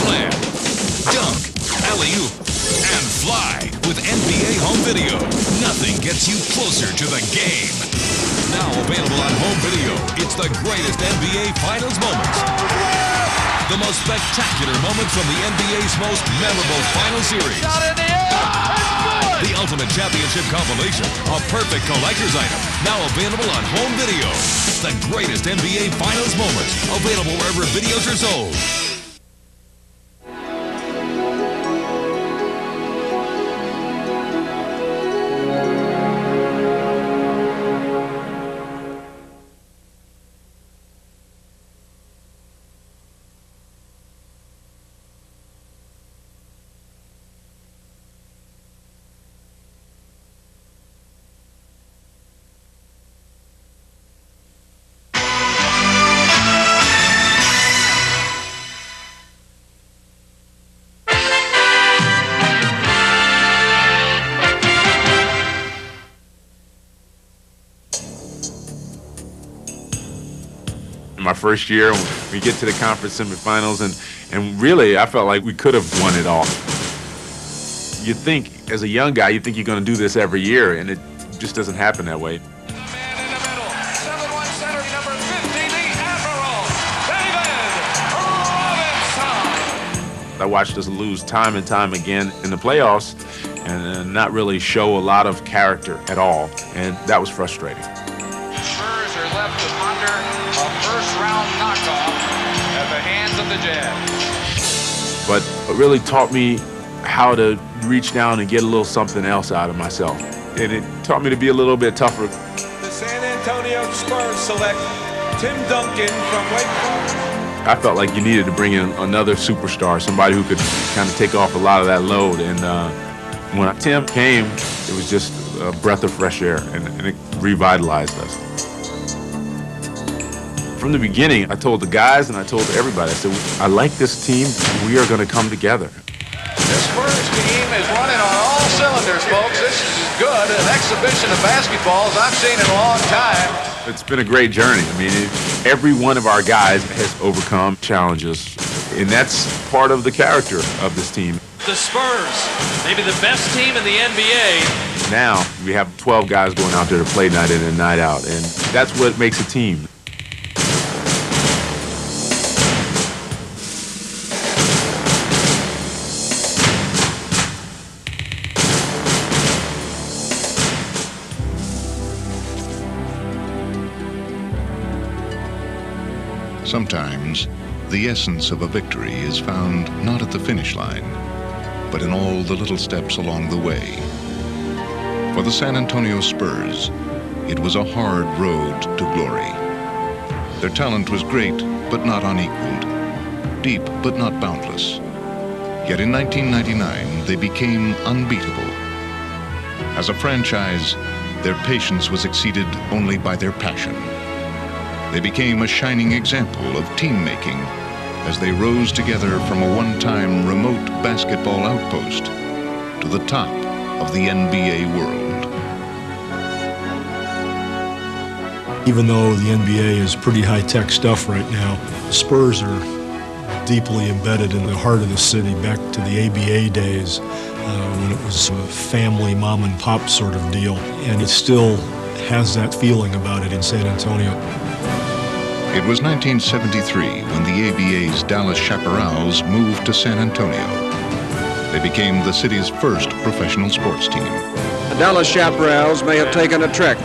slam, dunk, alley-oop, and fly with NBA Home Video. Nothing gets you closer to the game. Now available on home video, it's the greatest NBA Finals moments. The most spectacular moments from the NBA's most memorable final series. Shot in the air. The Ultimate Championship Compilation, a perfect collector's item. Now available on home video. The greatest NBA Finals moments, available wherever videos are sold. My first year, we get to the conference semifinals, and really, I felt like we could have won it all. You think, as a young guy, you think you're going to do this every year, and it just doesn't happen that way. The man in the middle, 7-1 center, number 50, the Admiral, David Robinson. I watched us lose time and time again in the playoffs, and not really show a lot of character at all, and that was frustrating. Spurs are left to ponder a first-round knockoff at the hands of the Jazz. But it really taught me how to reach down and get a little something else out of myself. And it taught me to be a little bit tougher. The San Antonio Spurs select Tim Duncan from Wake Forest. I felt like you needed to bring in another superstar, somebody who could kind of take off a lot of that load. And when Tim came, it was just a breath of fresh air, and it revitalized us. From the beginning, I told the guys and I told everybody, I said, I like this team. We are going to come together. The Spurs team is running on all cylinders, folks. This is as good an exhibition of basketball as I've seen in a long time. It's been a great journey. I mean, every one of our guys has overcome challenges, and that's part of the character of this team. The Spurs, maybe the best team in the NBA. Now, we have 12 guys going out there to play night in and night out, and that's what makes a team. Sometimes, the essence of a victory is found not at the finish line, but in all the little steps along the way. For the San Antonio Spurs, it was a hard road to glory. Their talent was great, but not unequaled, deep, but not boundless. Yet in 1999, they became unbeatable. As a franchise, their patience was exceeded only by their passion. They became a shining example of team-making as they rose together from a one-time remote basketball outpost to the top of the NBA world. Even though the NBA is pretty high-tech stuff right now, Spurs are deeply embedded in the heart of the city, back to the ABA days when it was a family mom-and-pop sort of deal, and it still has that feeling about it in San Antonio. It was 1973 when the ABA's Dallas Chaparrals moved to San Antonio. They became the city's first professional sports team. The Dallas Chaparrals may have taken a trek,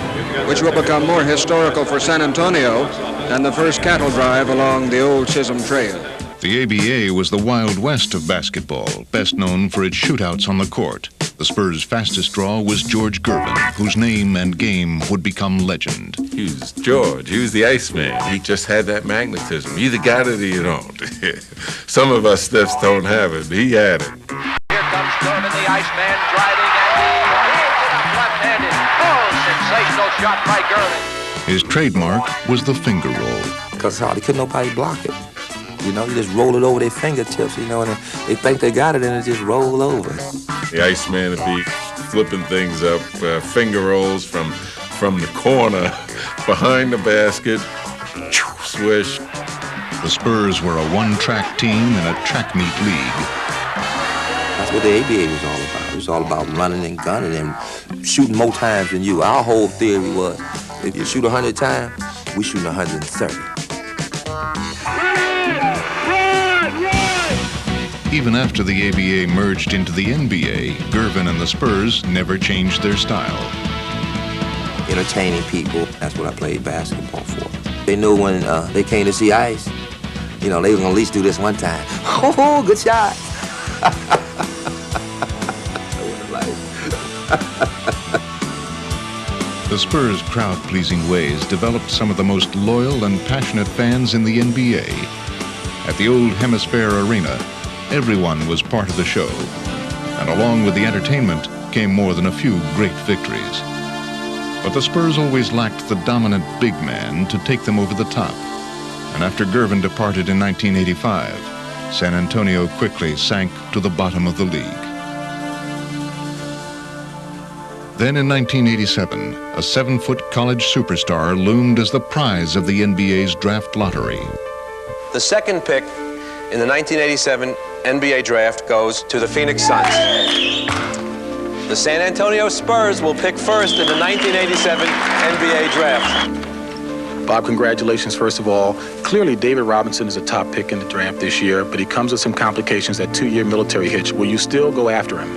which will become more historical for San Antonio than the first cattle drive along the old Chisholm Trail. The ABA was the Wild West of basketball, best known for its shootouts on the court. The Spurs' fastest draw was George Gervin, whose name and game would become legend. He was George. He was the Iceman. He just had that magnetism. You either got it or you don't. Some of us stiffs don't have it. He had it. Here comes Gervin, the Iceman, driving and he hits it up left-handed. Oh, sensational shot by Gervin. His trademark was the finger roll. Because hardly could nobody block it. You know, you just roll it over their fingertips, you know, and they think they got it and it just roll over. The Iceman would be flipping things up, finger rolls from the corner behind the basket, swish, The Spurs were a one-track team in a track meet league. That's what the ABA was all about. It was all about running and gunning and shooting more times than you. Our whole theory was, if you shoot 100 times, we shoot 130. Even after the ABA merged into the NBA, Gervin and the Spurs never changed their style. Entertaining people, that's what I played basketball for. They knew when they came to see ice, you know, they were gonna at least do this one time. Oh, good shot. The Spurs' crowd-pleasing ways developed some of the most loyal and passionate fans in the NBA. At the old Hemisphere Arena, everyone was part of the show, and along with the entertainment came more than a few great victories. But the Spurs always lacked the dominant big man to take them over the top, and after Gervin departed in 1985, San Antonio quickly sank to the bottom of the league. Then in 1987, a 7-foot college superstar loomed as the prize of the NBA's draft lottery. The second pick in the 1987 NBA draft goes to the Phoenix Suns. The San Antonio Spurs will pick first in the 1987 NBA draft. Bob, congratulations, first of all. Clearly, David Robinson is a top pick in the draft this year, but he comes with some complications, that 2-year military hitch. Will you still go after him?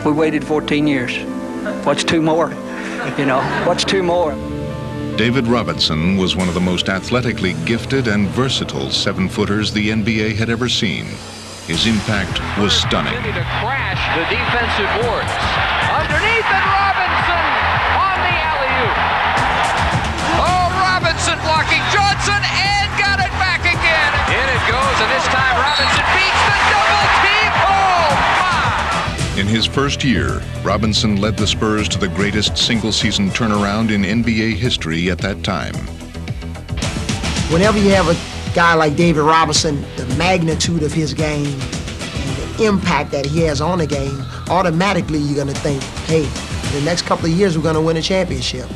We waited 14 years. What's 2 more? You know, what's 2 more? David Robinson was one of the most athletically gifted and versatile 7-footers the NBA had ever seen. His impact was stunning. To crash the defensive boards. Underneath and Robinson on the alley-oop. Oh, Robinson blocking Johnson and got it back again. In it goes, and this time Robinson beats the double team. Oh, my! In his first year, Robinson led the Spurs to the greatest single-season turnaround in NBA history at that time. Whenever you have a guy like David Robinson, the magnitude of his game and the impact that he has on the game, automatically you're going to think, hey, in the next couple of years we're going to win a championship.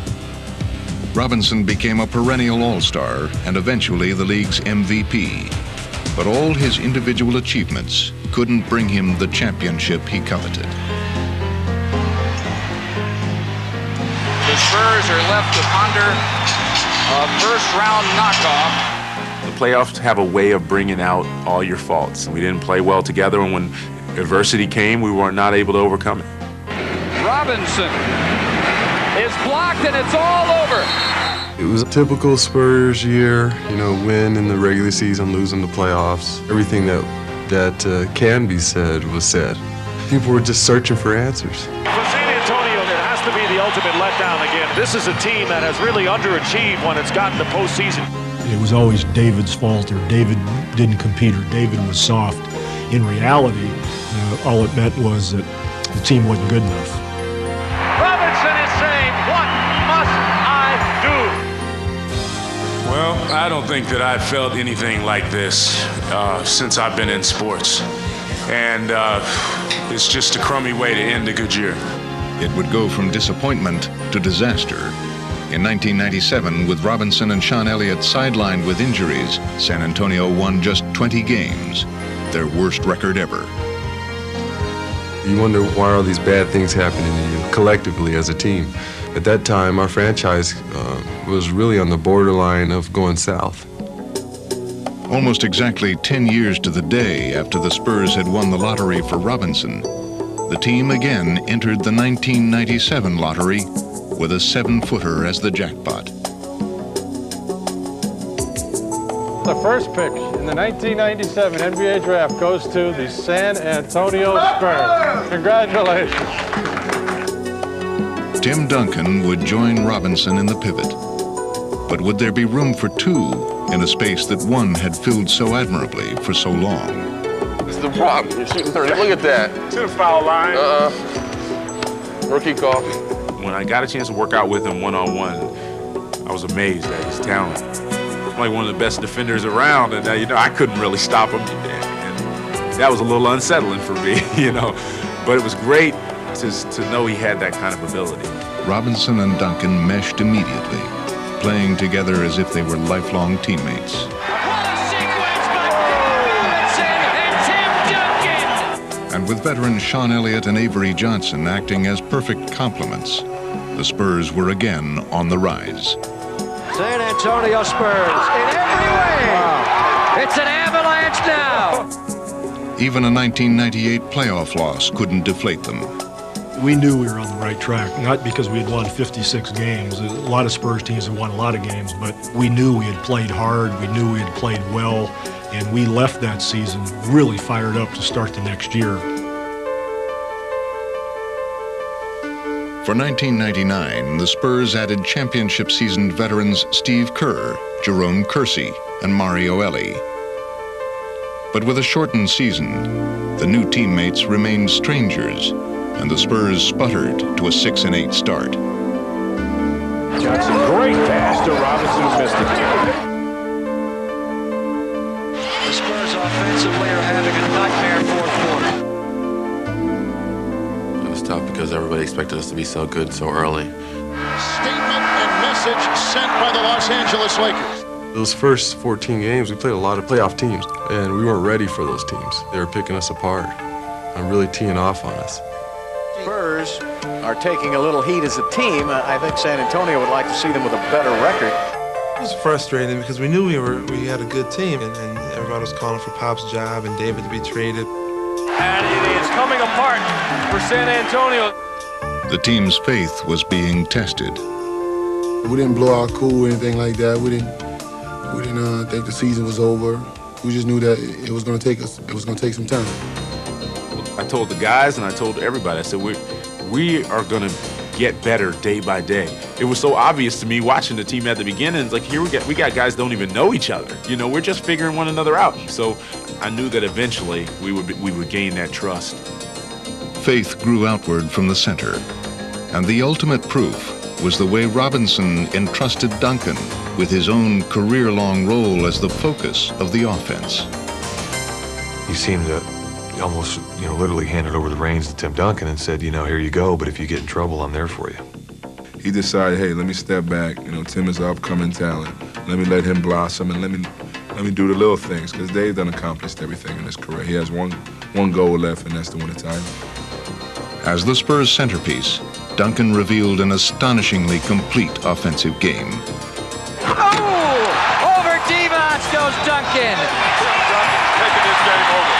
Robinson became a perennial all-star and eventually the league's MVP. But all his individual achievements couldn't bring him the championship he coveted. The Spurs are left to ponder a first-round knockoff. The playoffs have a way of bringing out all your faults. We didn't play well together, and when adversity came, we were not able to overcome it. Robinson is blocked, and it's all over. It was a typical Spurs year, you know, win in the regular season, lose in the playoffs. Everything that can be said was said. People were just searching for answers. For San Antonio, it has to be the ultimate letdown again. This is a team that has really underachieved when it's gotten to postseason. It was always David's fault, or David didn't compete, or David was soft. In reality, all it meant was that the team wasn't good enough. Robinson is saying, what must I do? Well, I don't think that I've felt anything like this since I've been in sports. And it's just a crummy way to end a good year. It would go from disappointment to disaster. In 1997, with Robinson and Sean Elliott sidelined with injuries, San Antonio won just 20 games, their worst record ever. You wonder why all these bad things happening to you collectively as a team. At that time, our franchise was really on the borderline of going south. Almost exactly 10 years to the day after the Spurs had won the lottery for Robinson, the team again entered the 1997 lottery with a 7-footer as the jackpot. The first pick in the 1997 NBA draft goes to the San Antonio Spurs. Congratulations. Tim Duncan would join Robinson in the pivot. But would there be room for 2 in a space that one had filled so admirably for so long? This is the problem. You're shooting 30. Look at that. To the foul line. Rookie call. When I got a chance to work out with him one-on-one, I was amazed at his talent. Like one of the best defenders around, and I couldn't really stop him. And that was a little unsettling for me, But it was great to know he had that kind of ability. Robinson and Duncan meshed immediately, playing together as if they were lifelong teammates. What a with veterans Sean Elliott and Avery Johnson acting as perfect complements, the Spurs were again on the rise. San Antonio Spurs in every way. Wow. It's an avalanche now. Even a 1998 playoff loss couldn't deflate them. We knew we were on the right track, not because we had won 56 games. A lot of Spurs teams have won a lot of games, but we knew we had played hard, we knew we had played well, and we left that season really fired up to start the next year. For 1999, the Spurs added championship-seasoned veterans Steve Kerr, Jerome Kersey, and Mario Elie. But with a shortened season, the new teammates remained strangers, and the Spurs sputtered to a 6-8 start. Johnson, great pass to Robinson, who missed it. The Spurs offensively are having a nightmare fourth quarter. It was tough because everybody expected us to be so good so early. Statement and message sent by the Los Angeles Lakers. Those first 14 games, we played a lot of playoff teams, and we weren't ready for those teams. They were picking us apart and really teeing off on us. Spurs are taking a little heat as a team. I think San Antonio would like to see them with a better record. It was frustrating because we knew we had a good team, and everybody was calling for Pop's job and David to be traded. And it is coming apart for San Antonio. The team's faith was being tested. We didn't blow our cool or anything like that. We didn't think the season was over. We just knew that it was going to take us. It was going to take some time. I told the guys and I told everybody, I said, we are going to get better day by day. It was so obvious to me watching the team at the beginning. It's like, here we got guys don't even know each other. You know, we're just figuring one another out. So I knew that eventually we would gain that trust. Faith grew outward from the center, and the ultimate proof was the way Robinson entrusted Duncan with his own career-long role as the focus of the offense. He seemed to almost, literally handed over the reins to Tim Duncan and said, here you go, but if you get in trouble, I'm there for you. He decided, hey, let me step back. Tim is an upcoming talent. Let me let him blossom and let me do the little things, because Dave done accomplished everything in his career. He has one goal left, and that's to win a title. As the Spurs' centerpiece, Duncan revealed an astonishingly complete offensive game. Oh! Over Devos goes Duncan. Taking this game over.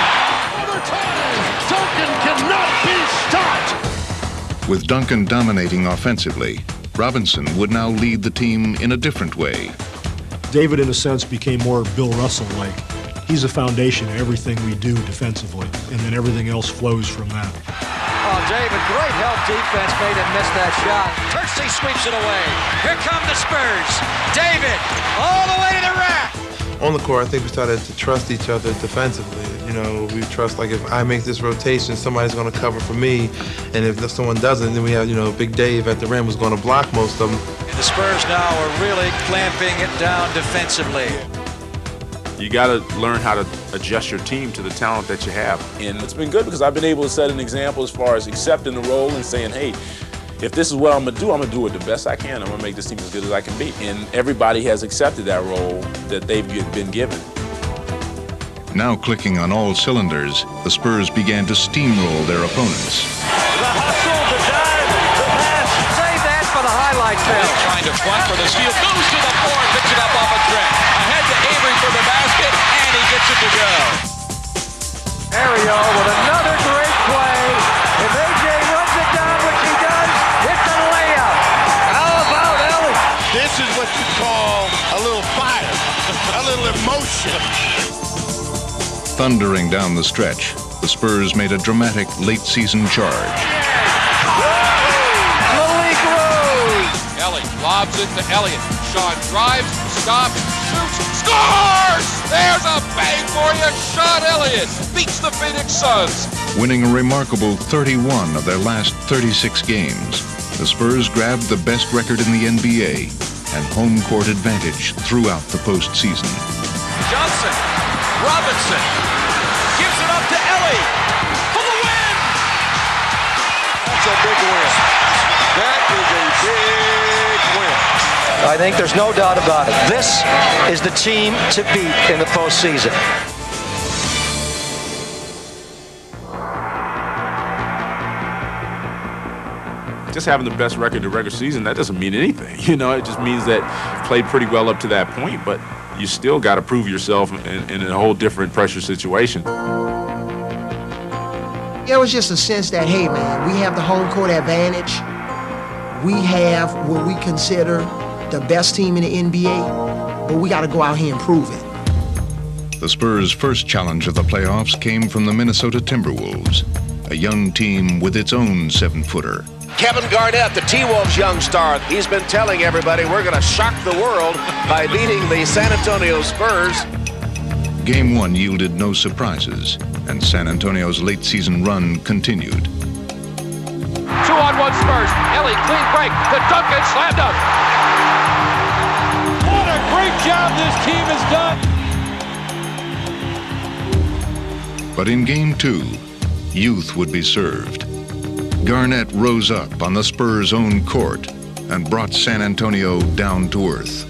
Another time, Duncan cannot be stopped. With Duncan dominating offensively, Robinson would now lead the team in a different way. David, in a sense, became more Bill Russell-like. He's a foundation of everything we do defensively, and then everything else flows from that. Oh, David, great help defense made him miss that shot. Kersey sweeps it away. Here come the Spurs. David, all the way to the rack. On the court, I think we started to trust each other defensively. We trust, like, if I make this rotation, somebody's going to cover for me. And if someone doesn't, then we have, Big Dave at the rim who's going to block most of them. The Spurs now are really clamping it down defensively. You got to learn how to adjust your team to the talent that you have. And it's been good because I've been able to set an example as far as accepting the role and saying, hey, if this is what I'm going to do it the best I can. I'm going to make this team as good as I can be. And everybody has accepted that role that they've been given. Now clicking on all cylinders, the Spurs began to steamroll their opponents. The hustle, the dive, the pass. Save that for the highlight film. Trying to front for the steal. Goes to the floor, picks it up off a trick. Ahead to Avery for the basket, and he gets it to go. Ario with another great play. If AJ runs it down, which he does, it's a layup. How about Ellie? This is what you call a little fire, a little emotion. Thundering down the stretch, the Spurs made a dramatic late-season charge. Malik Rose. Ellie lobs it to Elliott. Sean drives, stops, shoots, scores! There's a bang for you. Sean Elliott beats the Phoenix Suns. Winning a remarkable 31 of their last 36 games, the Spurs grabbed the best record in the NBA and home court advantage throughout the postseason. Johnson, Robinson, gives it up to Ellie for the win! That's a big win. That is a big win. I think there's no doubt about it. This is the team to beat in the postseason. just having the best record in the regular season, that doesn't mean anything. You know, it just means that you played pretty well up to that point, but you still got to prove yourself in a whole different pressure situation. It was just a sense that, hey, man, we have the home court advantage. We have what we consider the best team in the NBA, but we got to go out here and prove it. The Spurs' first challenge of the playoffs came from the Minnesota Timberwolves, a young team with its own 7-footer. Kevin Garnett, the T-Wolves young star, he's been telling everybody we're going to shock the world by beating the San Antonio Spurs. Game 1 yielded no surprises, and San Antonio's late-season run continued. 2-on-1 Spurs. Ellie, clean break. The Duncan slam dunk. What a great job this team has done. But in Game 2, youth would be served. Garnett rose up on the Spurs' own court and brought San Antonio down to earth.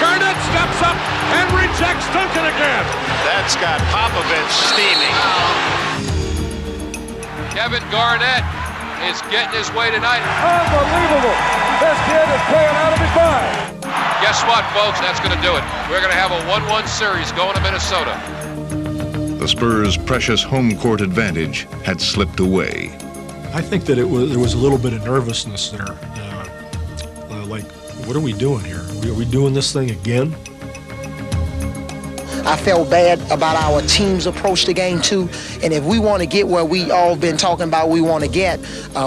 Garnett steps up and rejects Duncan again. That's got Popovich steaming. Kevin Garnett is getting his way tonight. Unbelievable. This kid is playing out of his mind. Guess what, folks? That's going to do it. We're going to have a 1-1 series going to Minnesota. The Spurs' precious home court advantage had slipped away. I think that there was a little bit of nervousness there. Like, what are we doing here? Are we doing this thing again? I felt bad about our team's approach to Game 2, and if we want to get where we all been talking about we want to get,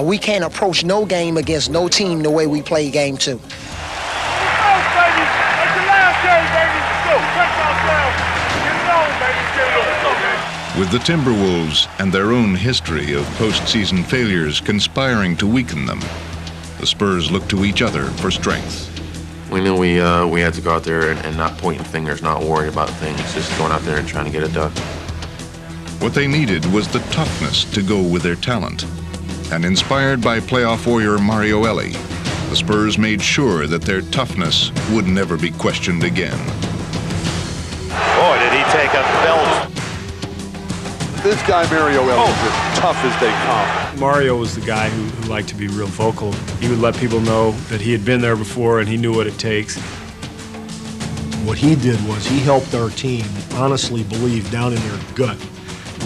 we can't approach no game against no team the way we play Game 2. With the Timberwolves and their own history of postseason failures conspiring to weaken them, the Spurs looked to each other for strength. We knew we had to go out there and not pointing fingers, not worry about things, just going out there and trying to get it done. What they needed was the toughness to go with their talent. And inspired by playoff warrior Mario Ellie, the Spurs made sure that their toughness would never be questioned again. Boy, did he take a belt. This guy, Mario Ellie, is as tough as they come. Mario was the guy who liked to be real vocal. He would let people know that he had been there before and he knew what it takes. What he did was he helped our team honestly believe down in their gut,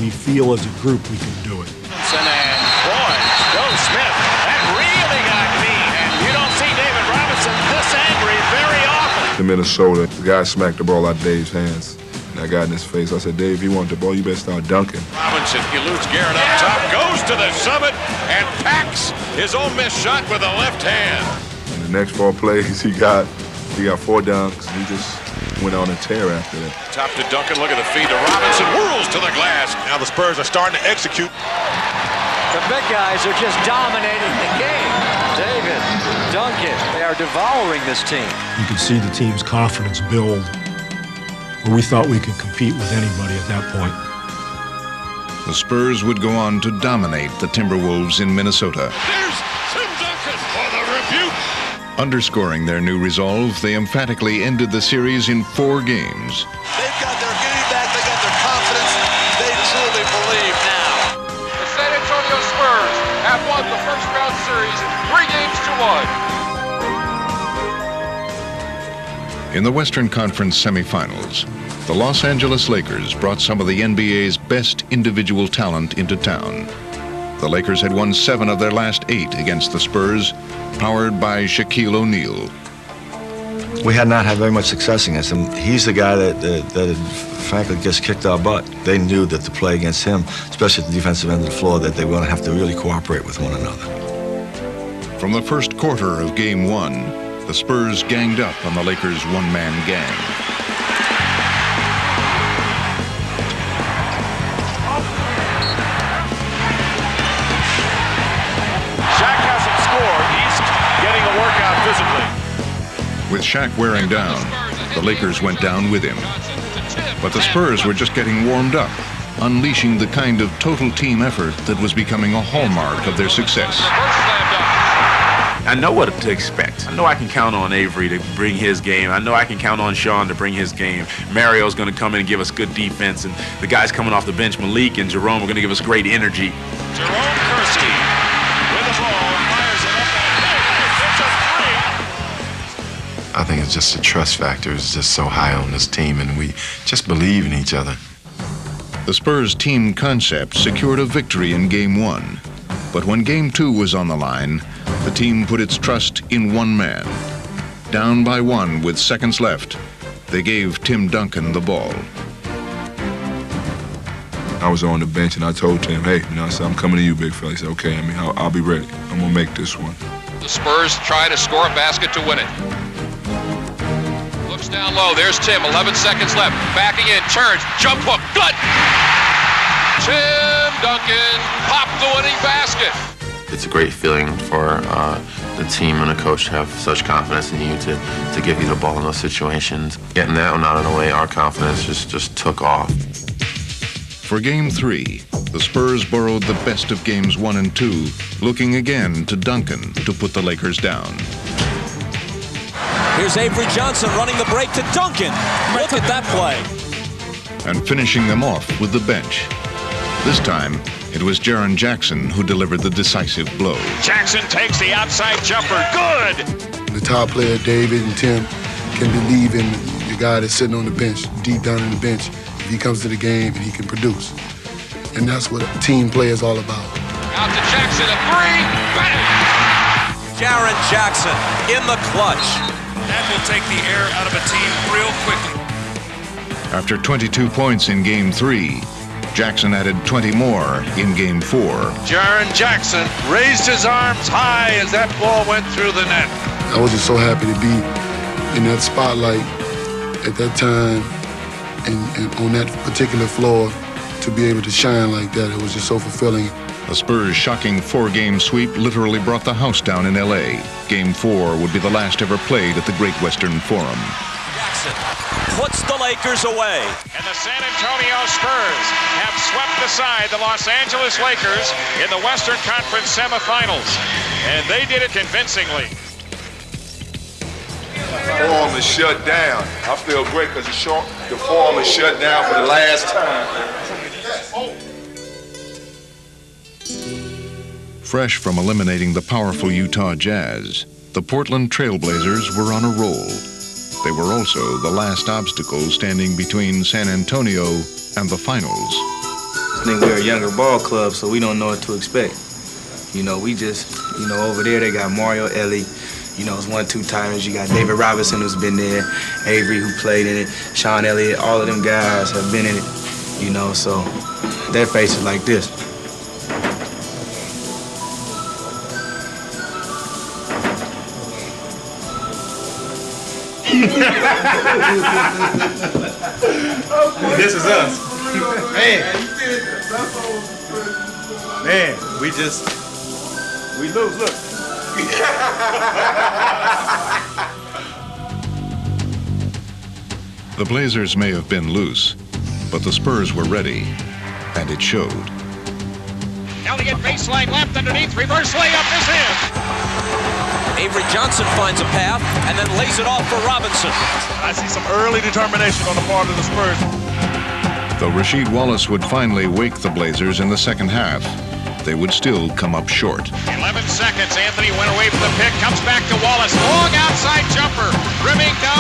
we feel as a group we can do it. And boy, Joe Smith, that really got me. And you don't see David Robinson this angry very often. In Minnesota, the guy smacked the ball out of Dave's hands. And I got in his face. I said, Dave, if you want the ball, you better start dunking. Robinson eludes Garrett up top, goes to the summit, and packs his own missed shot with the left hand. And the next 4 plays, he got 4 dunks. He just went on a tear after that. Top to Duncan, look at the feed to Robinson, whirls to the glass. Now the Spurs are starting to execute. The big guys are just dominating the game. David, Duncan, they are devouring this team. You could see the team's confidence build. We thought we could compete with anybody at that point. The Spurs would go on to dominate the Timberwolves in Minnesota. There's Tim Duncan for the rebuke. Underscoring their new resolve, they emphatically ended the series in 4 games. They've got their unity back, they got their confidence, they truly believe now. The San Antonio Spurs have won the first round series 3 games to 1. In the Western Conference semifinals, the Los Angeles Lakers brought some of the NBA's best individual talent into town. The Lakers had won 7 of their last 8 against the Spurs, powered by Shaquille O'Neal. We had not had very much success against him. He's the guy that frankly gets kicked our butt. They knew that to play against him, especially at the defensive end of the floor, that they were going to have to really cooperate with one another. From the first quarter of Game 1, the Spurs ganged up on the Lakers' one-man gang. Shaq hasn't scored. He's getting a workout physically. With Shaq wearing down, the Lakers went down with him. But the Spurs were just getting warmed up, unleashing the kind of total team effort that was becoming a hallmark of their success. I know what to expect. I know I can count on Avery to bring his game. I know I can count on Sean to bring his game. Mario's going to come in and give us good defense, and the guys coming off the bench, Malik and Jerome, are going to give us great energy. Jerome Kersky with a I think it's just the trust factor is just so high on this team, and we just believe in each other. The Spurs team concept secured a victory in Game 1. But when Game 2 was on the line, the team put its trust in one man. Down by 1 with seconds left, they gave Tim Duncan the ball. I was on the bench and I told Tim, hey, I said, I'm coming to you, big fella. He said, okay, I'll be ready. I'm gonna make this one. The Spurs try to score a basket to win it. Looks down low, there's Tim, 11 seconds left. Backing in, turns, jump hook, good! Tim Duncan popped the winning basket. It's a great feeling for the team and the coach to have such confidence in you to give you the ball in those situations. Getting that one out of the way, our confidence just took off. For Game 3, the Spurs borrowed the best of Games 1 and 2, looking again to Duncan to put the Lakers down. Here's Avery Johnson running the break to Duncan. Look at that play. And finishing them off with the bench. This time, it was Jaren Jackson who delivered the decisive blow. Jackson takes the outside jumper. Good! The top player, David and Tim, can believe in the guy that's sitting on the bench, deep down in the bench. If he comes to the game and he can produce. And that's what a team play is all about. Out to Jackson, a three, bang! Jaren Jackson in the clutch. That will take the air out of a team real quickly. After 22 points in Game 3, Jackson added 20 more in Game 4. Jaren Jackson raised his arms high as that ball went through the net. I was just so happy to be in that spotlight at that time and on that particular floor to be able to shine like that. It was just so fulfilling. The Spurs' shocking 4-game sweep literally brought the house down in L.A. Game 4 would be the last ever played at the Great Western Forum. Jackson puts the Lakers away. And the San Antonio Spurs have swept aside the Los Angeles Lakers in the Western Conference semifinals. And they did it convincingly. The forum is shut down. I feel great because the forum is shut down for the last time. Fresh from eliminating the powerful Utah Jazz, the Portland Trailblazers were on a roll. They were also the last obstacle standing between San Antonio and the finals. I think we're a younger ball club, so we don't know what to expect. We just, over there they got Mario Ellie. It's 1-2 timers. You got David Robinson, who's been there, Avery, who played in it, Sean Elliott, all of them guys have been in it, so their faces like this. This is us. Man, we lose, look. The Blazers may have been loose, but the Spurs were ready, and it showed. Elliott baseline left underneath, reverse layup is in. Avery Johnson finds a path and then lays it off for Robinson. I see some early determination on the part of the Spurs. Though Rasheed Wallace would finally wake the Blazers in the second half, they would still come up short. 11 seconds. Anthony went away from the pick, comes back to Wallace. Long outside jumper. Rimming no.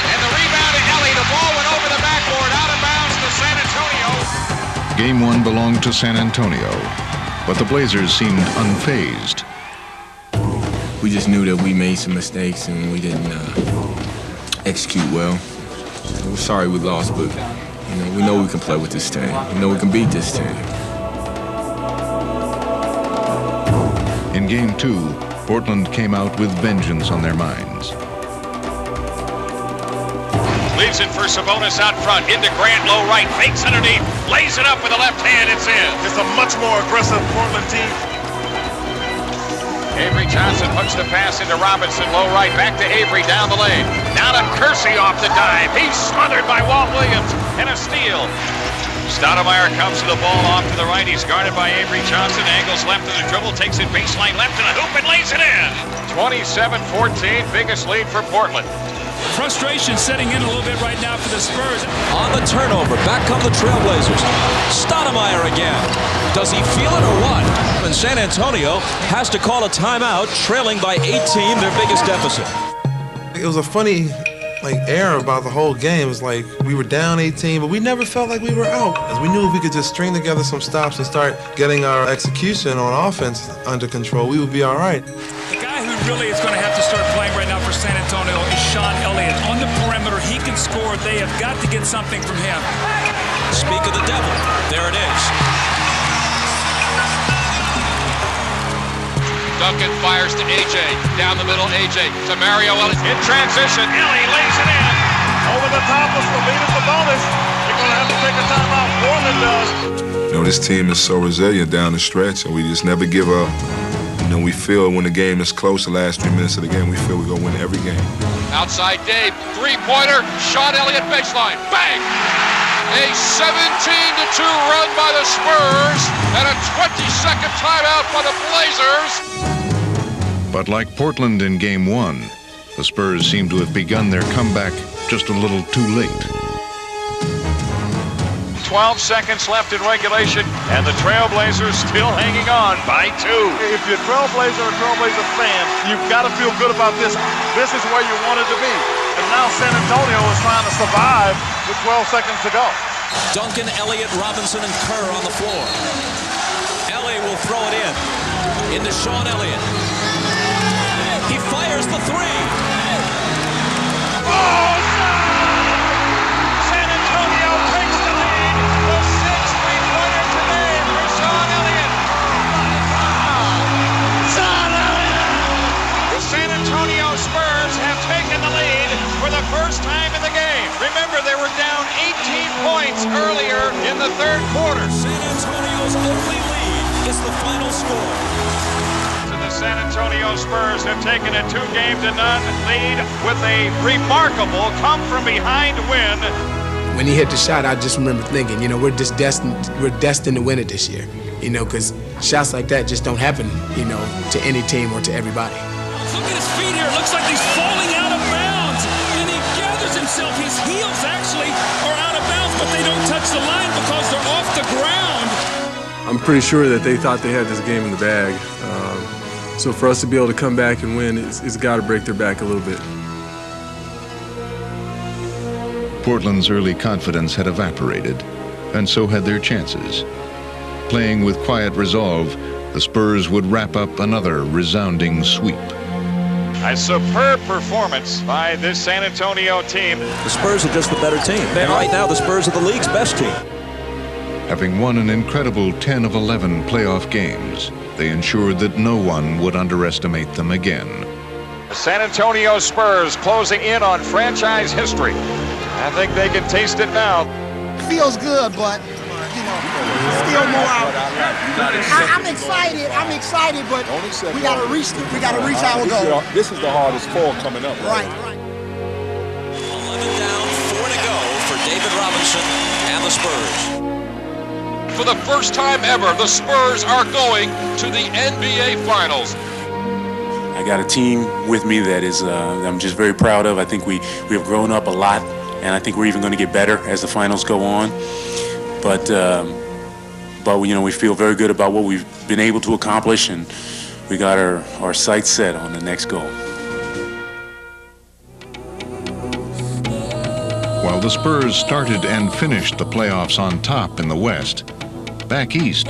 And the rebound to Ellie. The ball went over the backboard, out of bounds to San Antonio. Game 1 belonged to San Antonio, but the Blazers seemed unfazed. We just knew that we made some mistakes and we didn't execute well. We're sorry we lost, but we know we can play with this team. We know we can beat this team. In Game 2, Portland came out with vengeance on their minds. Leaves it for Sabonis out front, into Grant, low right, fakes underneath, lays it up with the left hand, it's in. It's a much more aggressive Portland team. Avery Johnson hooks the pass into Robinson, low right, back to Avery, down the lane. Now to Kersey off the dive. He's smothered by Walt Williams, and a steal. Stoudemire comes to the ball off to the right. He's guarded by Avery Johnson. Angles left of the dribble, takes it baseline left to the hoop and lays it in. 27-14, biggest lead for Portland. Frustration setting in a little bit right now for the Spurs. On the turnover, back come the Trailblazers. Stoudemire again. Does he feel it or what? And San Antonio has to call a timeout, trailing by 18, their biggest deficit. It was a funny air about the whole game. It was like we were down 18, but we never felt like we were out. As we knew if we could just string together some stops and start getting our execution on offense under control, we would be all right. The guy who really is going to have to start playing right now for San Antonio is Sean Elliott. On the perimeter, he can score. They have got to get something from him. Speak of the devil. There it is. Duncan fires to A.J. Down the middle, A.J. to Mario Ellis. In transition, Ellie lays it in. Over the top of the lead of the bonus. They're going to have to take a timeout. Portland does. You know, this team is so resilient down the stretch, and we just never give up. You know, we feel when the game is close, the last 3 minutes of the game, we feel we're going to win every game. Outside Dave, three-pointer, Sean Elliott baseline, bang! A 17-2 run by the Spurs and a 20-second timeout by the Blazers. But like Portland in Game 1, the Spurs seem to have begun their comeback just a little too late. 12 seconds left in regulation, and the Trailblazers still hanging on by 2. If you're a Trailblazer or Trailblazer fan, you've got to feel good about this. This is where you wanted to be. And now San Antonio is trying to survive with 12 seconds to go. Duncan, Elliott, Robinson, and Kerr on the floor. Elliott will throw it in. Into Sean Elliott. He fires the three. Oh, San Antonio takes the lead. The 6th three-pointer today for Sean Elliott. Sean Elliott! The San Antonio Spurs have taken the lead for the first time in the game. Remember, they were down 18 points earlier in the third quarter. San Antonio's only lead is the final score. The San Antonio Spurs have taken a 2-0 lead with a remarkable come-from-behind win. When he hit the shot, I just remember thinking, you know, we're destined to win it this year. You know, because shots like that just don't happen, you know, to any team or to everybody. Look at his feet here. It looks like he's falling out of bounds. And he gathers himself. His heels actually are out of bounds, but they don't touch the line because they're off the ground. I'm pretty sure that they thought they had this game in the bag. So for us to be able to come back and win, it's got to break their back a little bit. Portland's early confidence had evaporated, and so had their chances. Playing with quiet resolve, the Spurs would wrap up another resounding sweep. A superb performance by this San Antonio team. The Spurs are just the better team. And right now, the Spurs are the league's best team. Having won an incredible 10 of 11 playoff games, they ensured that no one would underestimate them again. The San Antonio Spurs closing in on franchise history. I think they can taste it now. Feels good, but, you know, still more out. I'm excited, but we got to reach our goal. This is the hardest fall coming up. Right. 11 down, 4 to go for David Robinson and the Spurs. For the first time ever, the Spurs are going to the NBA Finals. I got a team with me that is I'm just very proud of. I think we have grown up a lot, and I think we're even going to get better as the finals go on. But you know, we feel very good about what we've been able to accomplish, and we got our sights set on the next goal. While the Spurs started and finished the playoffs on top in the West, back east,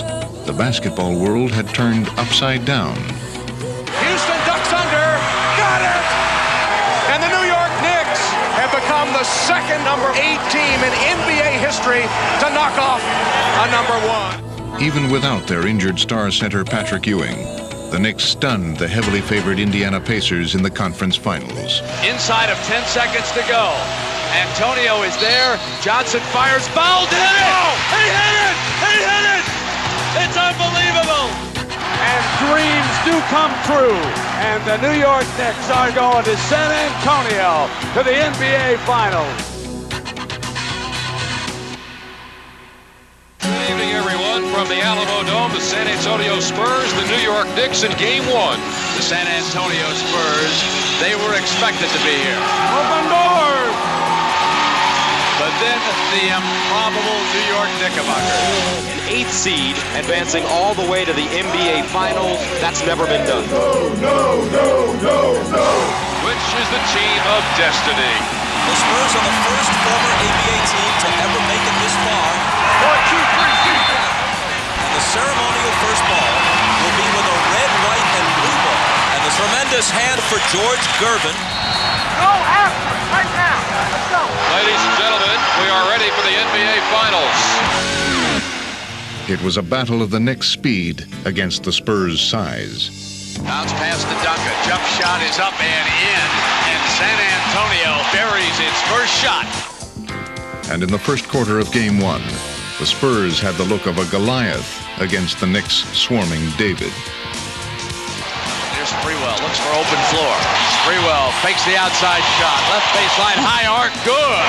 the basketball world had turned upside down. Houston ducks under, got it! And the New York Knicks have become the second number 8 team in NBA history to knock off a number 1. Even without their injured star center Patrick Ewing, the Knicks stunned the heavily favored Indiana Pacers in the conference finals. Inside of 10 seconds to go. Antonio is there. Johnson fires, fouled, hit it! Oh, he hit it! He hit it! It's unbelievable! And dreams do come true. And the New York Knicks are going to San Antonio to the NBA Finals. Good evening, everyone. From the Alamo Dome, the San Antonio Spurs, the New York Knicks in Game 1. The San Antonio Spurs, they were expected to be here. Open doors! But then the improbable New York Knickerbockers. An 8th seed advancing all the way to the NBA Finals. That's never been done. No. which is the team of destiny. The Spurs are the first former ABA team to ever make it this far. 1, 2, 3, and the ceremonial first ball will be with a red, white, and blue ball. And the tremendous hand for George Gervin. Go after it right now. Let's go. Ladies and gentlemen, we are ready for the NBA Finals. It was a battle of the Knicks' speed against the Spurs' size. Bounce pass to Duncan. Jump shot is up and in. And San Antonio buries its first shot. And in the first quarter of Game 1, the Spurs had the look of a Goliath against the Knicks' swarming David. Here's Sprewell, looks for open floor. Sprewell fakes the outside shot. Left baseline, high arc, good.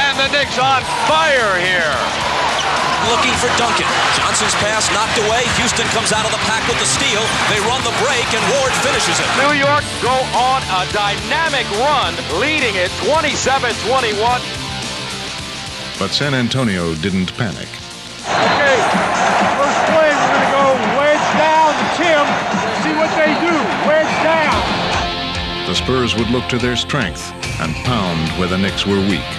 And the Knicks on fire here. Looking for Duncan. Johnson's pass knocked away. Houston comes out of the pack with the steal. They run the break, and Ward finishes it. New York go on a dynamic run, leading it 27-21. But San Antonio didn't panic. Okay, first play, we're going to go wedge down to Tim. See what they do. Wedge down. The Spurs would look to their strength and pound where the Knicks were weak.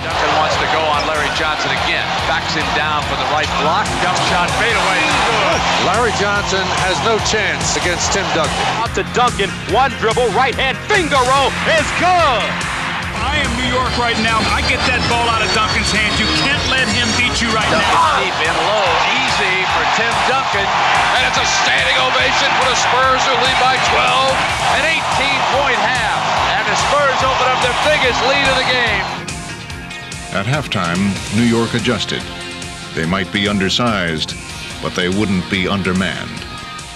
Duncan wants to go on Larry Johnson again. Backs him down for the right block. Jump shot, fadeaway, good. Larry Johnson has no chance against Tim Duncan. Out to Duncan, one dribble, right hand finger roll is good. I am New York right now. I get that ball out of Duncan's hand. You can't let him beat you right now. Deep in low, easy for Tim Duncan. And it's a standing ovation for the Spurs who lead by 12. An 18-point half. And the Spurs open up their biggest lead of the game. At halftime, New York adjusted. They might be undersized, but they wouldn't be undermanned.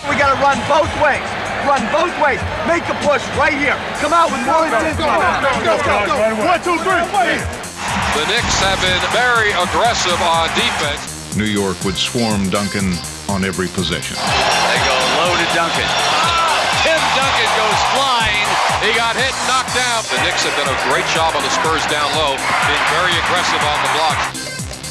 We got to run both ways. Run both ways. Make a push right here. Come out with more intensity. Go. 1, 2, 3. The Knicks have been very aggressive on defense. New York would swarm Duncan on every possession. They go low to Duncan. Tim Duncan goes flying. He got hit, knocked down. The Knicks have done a great job on the Spurs down low, being very aggressive on the block.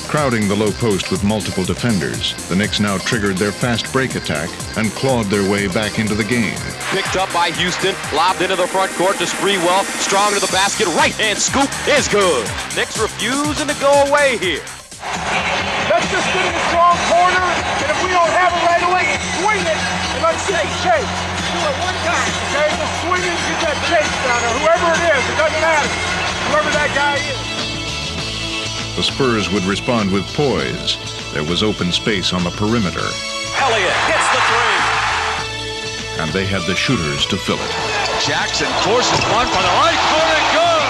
Crowding the low post with multiple defenders, the Knicks now triggered their fast break attack and clawed their way back into the game. Picked up by Houston, lobbed into the front court to Sprewell. Strong to the basket, right-hand scoop is good. Knicks refusing to go away here. Let's just get in the strong corner, and if we don't have it right away, swing it, and let's get the chase. Do it one time, okay? Just swing it and get that chase down there. Whoever it is, it doesn't matter. Whoever that guy is. The Spurs would respond with poise. There was open space on the perimeter. Elliott hits the three. And they had the shooters to fill it. Jackson forces one from the right corner, good!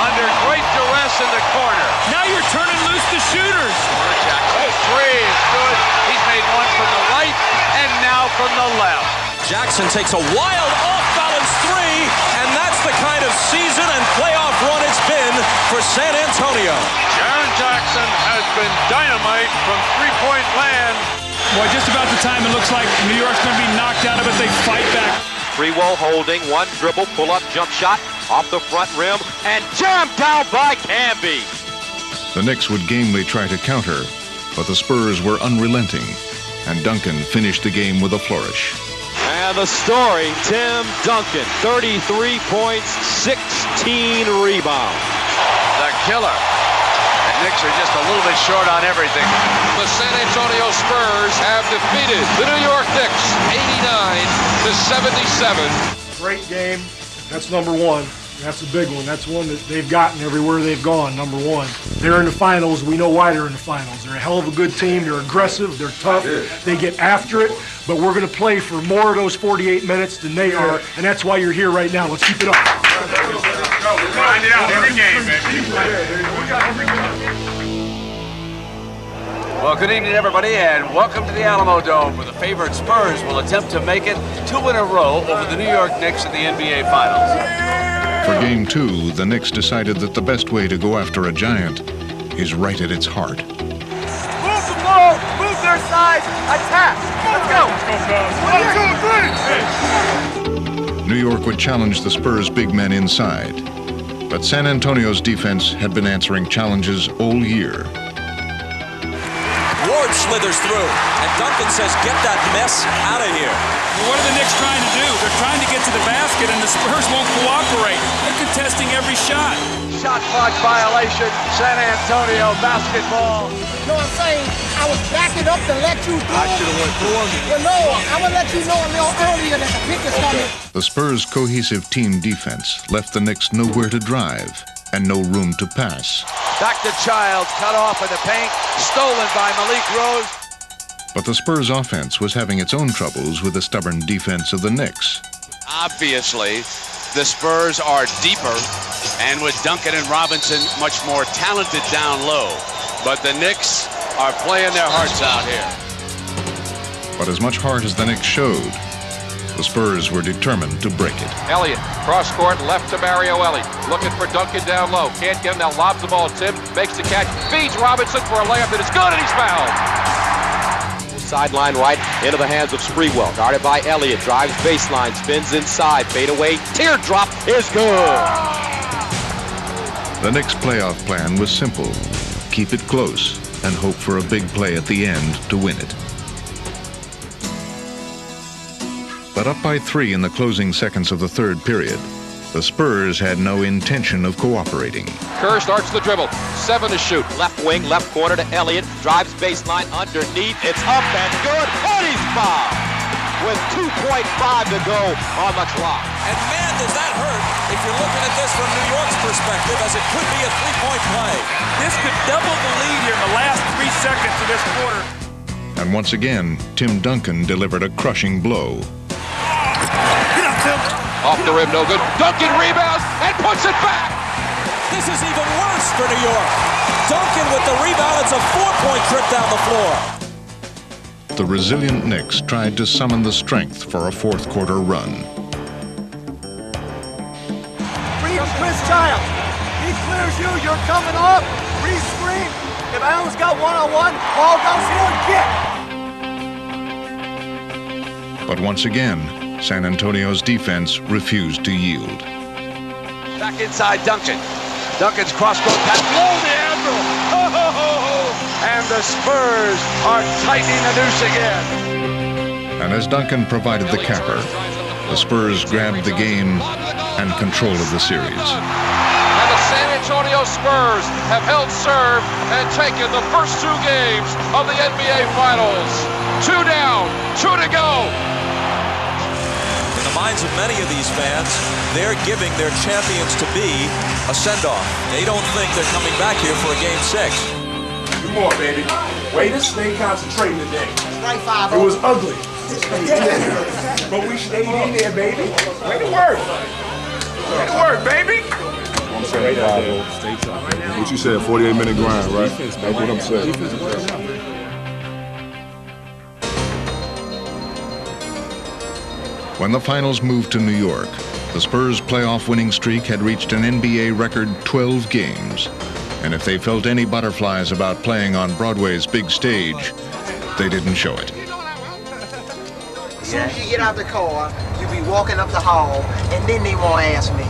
Under great duress in the corner. Now you're turning loose the shooters. Jackson, three is good. He's made one from the right, and now from the left. Jackson takes a wild off-balance three, and that's the kind of season and playoff run it's been for San Antonio. Jaren Jackson has been dynamite from three-point land. Boy, just about the time it looks like New York's going to be knocked out of it, they fight back. Sprewell holding, one dribble, pull-up jump shot off the front rim, and jammed down by Camby. The Knicks would gamely try to counter, but the Spurs were unrelenting, and Duncan finished the game with a flourish. And the story, Tim Duncan, 33 points, 16 rebounds. The killer. The Knicks are just a little bit short on everything. The San Antonio Spurs have defeated the New York Knicks 89-77. Great game. That's number one. That's a big one. That's one that they've gotten everywhere they've gone, number one. They're in the finals. We know why they're in the finals. They're a hell of a good team. They're aggressive. They're tough. They get after it. But we're going to play for more of those 48 minutes than they are, and that's why you're here right now. Let's keep it up. Grind it out every game, baby. Well, good evening, everybody, and welcome to the Alamo Dome, where the favorite Spurs will attempt to make it 2 in a row over the New York Knicks in the NBA Finals. For Game 2, the Knicks decided that the best way to go after a giant is right at its heart. Move the ball, move their size, attack. Let's go. 1, 2, 3. New York would challenge the Spurs' big men inside, but San Antonio's defense had been answering challenges all year. Ward slithers through, and Duncan says, get that mess out of here. Well, what are the Knicks trying to do? They're trying to get to the basket, and the Spurs won't cooperate. They're contesting every shot. Shot clock violation, San Antonio basketball. You know what I'm saying? I was backing up to let you through. I should have went through him. Well, no, I'm going to let you know a little earlier that the pick is coming. The Spurs' cohesive team defense left the Knicks nowhere to drive and no room to pass. Back to Childs, cut off in the paint, stolen by Malik Rose. But the Spurs' offense was having its own troubles with the stubborn defense of the Knicks. Obviously, the Spurs are deeper, and with Duncan and Robinson much more talented down low. But the Knicks are playing their hearts out here. But as much heart as the Knicks showed, the Spurs were determined to break it. Elliott, cross court, left to Mario Ellie. Looking for Duncan down low. Can't get him now. Lobs the ball. Tim makes the catch. Feeds Robinson for a layup that is good, and he's fouled. Sideline right into the hands of Sprewell. Guarded by Elliott. Drives baseline. Spins inside. Fade away. Teardrop is good. The Knicks' playoff plan was simple. Keep it close and hope for a big play at the end to win it. But up by 3 in the closing seconds of the third period, the Spurs had no intention of cooperating. Kerr starts the dribble. 7 to shoot. Left wing, left corner to Elliott. Drives baseline underneath. It's up and good. And he's fouled with 2.5 to go on the clock. And man, does that hurt if you're looking at this from New York's perspective, as it could be a three-point play. This could double the lead here in the last 3 seconds of this quarter. And once again, Tim Duncan delivered a crushing blow. Off the rim, no good. Duncan rebounds and puts it back. This is even worse for New York. Duncan with the rebound. It's a 4-point trip down the floor. The resilient Knicks tried to summon the strength for a fourth quarter run. Read Chris Childs. He clears you. You're coming up. Re-screen. If Allen's got one-on-one, ball goes here. Get. But once again, San Antonio's defense refused to yield. Back inside Duncan. Duncan's cross-court pass. Blow the anvil. And the Spurs are tightening the noose again. And as Duncan provided the capper, the Spurs grabbed the game and control of the series. And the San Antonio Spurs have held serve and taken the first 2 games of the NBA Finals. 2 down, 2 to go. In the minds of many of these fans, they're giving their champions-to-be a send-off. They don't think they're coming back here for a Game 6. Come on, baby. Way to stay concentrated today. Right, 5-0. It was ugly. But we stayed in there, baby. Way to work. Way to work, baby. I'm saying, what you said, 48-minute grind, right? That's what I'm saying. When the finals moved to New York, the Spurs' playoff winning streak had reached an NBA record 12 games. And if they felt any butterflies about playing on Broadway's big stage, they didn't show it. As soon as you get out the car, you'll be walking up the hall, and then they won't ask me,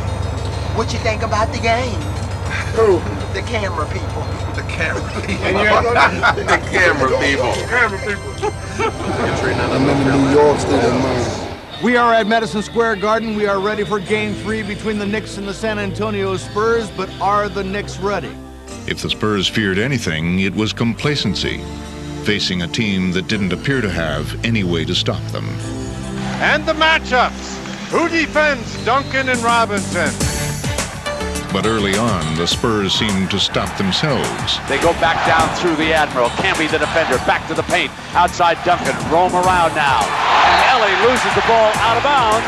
what you think about the game? Who? The camera people. The camera people. The camera people. Camera people. I'm in the New York state of mind. We are at Madison Square Garden. We are ready for Game 3 between the Knicks and the San Antonio Spurs, but are the Knicks ready? If the Spurs feared anything, it was complacency, facing a team that didn't appear to have any way to stop them. And the matchups. Who defends Duncan and Robinson? But early on, the Spurs seemed to stop themselves. They go back down through the Admiral. Can't be the defender. Back to the paint. Outside Duncan. Roam around now. And Ellie loses the ball out of bounds.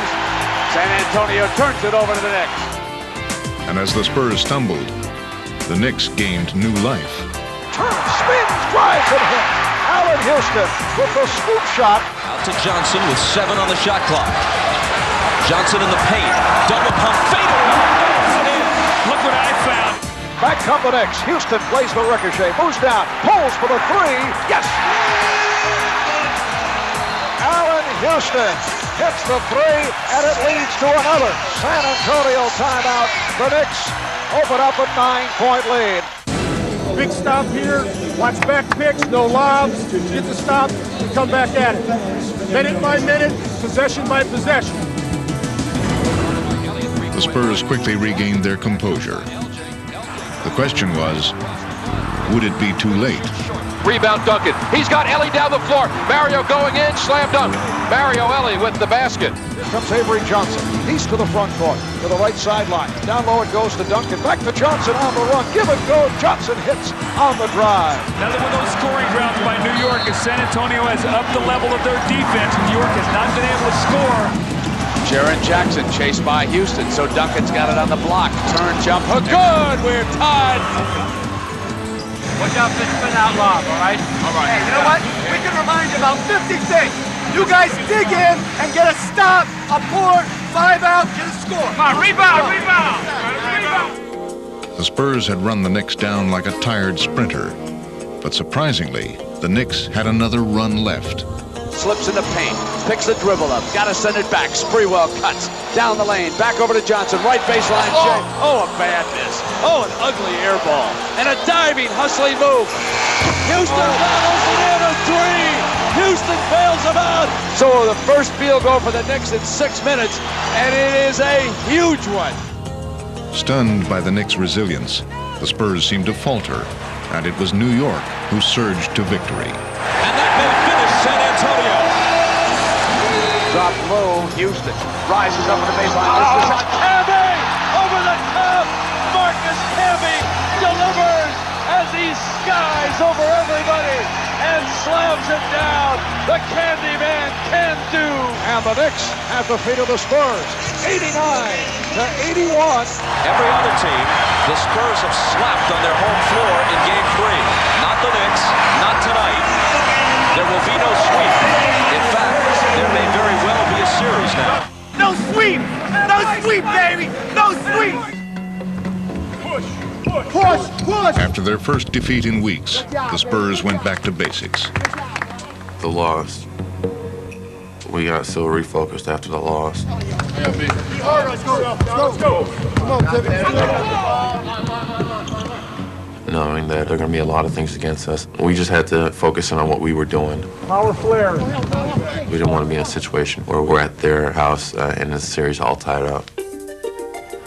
San Antonio turns it over to the Knicks. And as the Spurs stumbled, the Knicks gained new life. Turns, spins, drives, and hits. Allen Houston with the scoop shot. Out to Johnson with 7 on the shot clock. Johnson in the paint. Double pump. Fade. Look what I found. Back come the Knicks. Houston plays for Ricochet. Moves down. Pulls for the 3. Yes! Allen Houston hits the 3, and it leads to another San Antonio timeout. The Knicks open up a 9-point lead. Big stop here. Watch back picks, no lobs. Get the stop, and come back at it. Minute by minute, possession by possession. The Spurs quickly regained their composure. The question was, would it be too late? Rebound Duncan. He's got Ellie down the floor. Mario going in, slam dunk. Mario Ellie with the basket. Here comes Avery Johnson. He's to the front court, to the right sideline. Down low it goes to Duncan. Back to Johnson on the run. Give and go. Johnson hits on the drive. Another one of those scoring droughts by New York as San Antonio has upped the level of their defense. New York has not been able to score. Jaren Jackson chased by Houston, so Duncan's got it on the block. Turn jump hook. Good. We're tied. Watch out for spin out lob, all right? All right. Hey, you know what? We can remind you about 50 things. You guys dig in and get a stop, a board, 5 out, get a score. Come on, rebound. The Spurs had run the Knicks down like a tired sprinter. But surprisingly, the Knicks had another run left. Slips in the paint, picks the dribble up, gotta send it back. Sprewell cuts down the lane, back over to Johnson, right baseline shake. Oh, a bad miss. Oh, an ugly air ball. And a diving, hustling move. Houston battles it in a three. Houston bails him out. So the first field goal for the Knicks in 6 minutes, and it is a huge one. Stunned by the Knicks' resilience, the Spurs seemed to falter, and it was New York who surged to victory. San Antonio. Drop low, Houston rises up on the baseline. This is shot. Camby over the top. Marcus Camby delivers as he skies over everybody and slams it down. The Candy Man can do. And the Knicks at the feet of the Spurs, 89-81. Every other team, the Spurs have slapped on their home floor in Game 3. Not the Knicks, not tonight. There will be no sweep. In fact, there may very well be a series now. No sweep! No sweep, baby! No sweep! Push! After their first defeat in weeks, the Spurs went back to basics. The loss. We got so refocused after the loss. Let's go! Come on, Knowing that there are going to be a lot of things against us. We just had to focus in on what we were doing. Power flare. We didn't want to be in a situation where we're at their house and the series all tied up.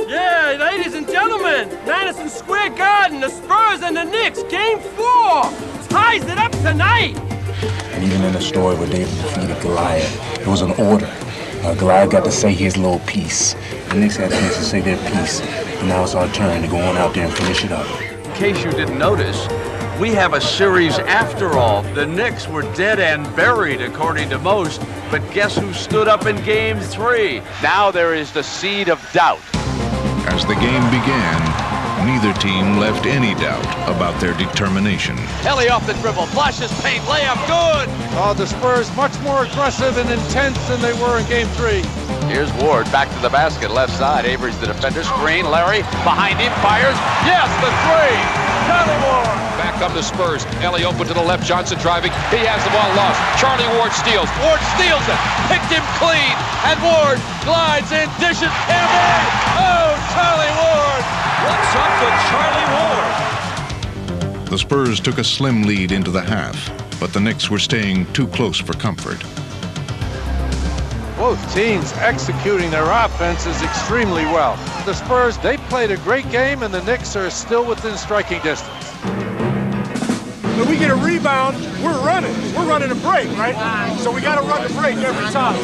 Yeah, ladies and gentlemen, Madison Square Garden, the Spurs and the Knicks, Game 4 ties it up tonight. And even in the story where David defeated Goliath, it was an order. Goliath got to say his little piece. The Knicks had a chance to say their piece, and now it's our turn to go on out there and finish it up. In case you didn't notice, we have a series after all. The Knicks were dead and buried, according to most, but guess who stood up in Game 3? Now there is the seed of doubt. As the game began, neither team left any doubt about their determination. Ellie off the dribble, flashes paint, layup, good! Oh, the Spurs much more aggressive and intense than they were in Game 3. Here's Ward, back to the basket, left side. Avery's the defender, screen, Larry, behind him, fires. Yes, the three! Charlie Ward! Back come the Spurs. Ellie open to the left, Johnson driving. He has the ball lost. Charlie Ward steals. Ward steals it. Picked him clean. And Ward glides in, dishes. Camby! Oh, Charlie Ward! What's up with Charlie Ward? The Spurs took a slim lead into the half, but the Knicks were staying too close for comfort. Both teams executing their offenses extremely well. The Spurs, they played a great game, and the Knicks are still within striking distance. When we get a rebound, we're running. We're running a break, right? So we got to run the break every time.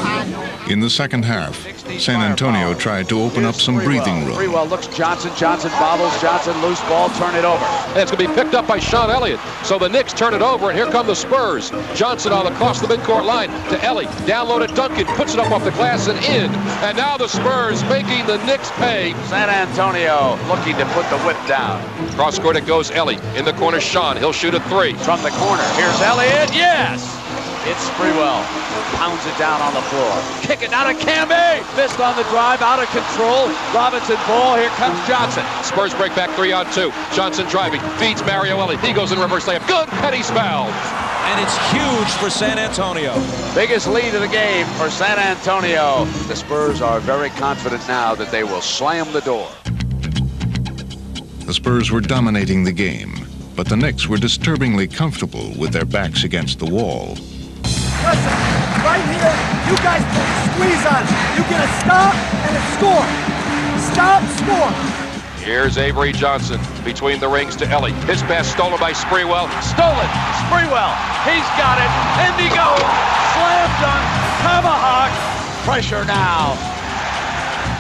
In the second half, San Antonio tried to open up some breathing room. Sprewell looks Johnson. Johnson bobbles. Johnson loose ball. Turn it over. And it's going to be picked up by Sean Elliott. So the Knicks turn it over, and here come the Spurs. Johnson on across the midcourt line to Ellie. Down low to Duncan. Puts it up off the glass and in. And now the Spurs making the Knicks pay. San Antonio looking to put the whip down. Cross court it goes Ellie. In the corner, Sean. He'll shoot a three. From the corner. Here's Elliott. Yes! It's Sprewell. Pounds it down on the floor. Kick it down to Camby. Missed on the drive. Out of control. Robinson ball. Here comes Johnson. Spurs break back 3-on-2. Johnson driving. Feeds Mario Ellie. He goes in reverse layup. Good. And he's fouled. And it's huge for San Antonio. Biggest lead of the game for San Antonio. The Spurs are very confident now that they will slam the door. The Spurs were dominating the game, But the Knicks were disturbingly comfortable with their backs against the wall. Listen, right here, you guys put a squeeze on it. You get a stop and a score. Stop, score. Here's Avery Johnson between the rings to Ellie. His pass stolen by Sprewell. Stolen. Sprewell. He's got it. In he goes. Slam dunk. Tomahawk. Pressure now.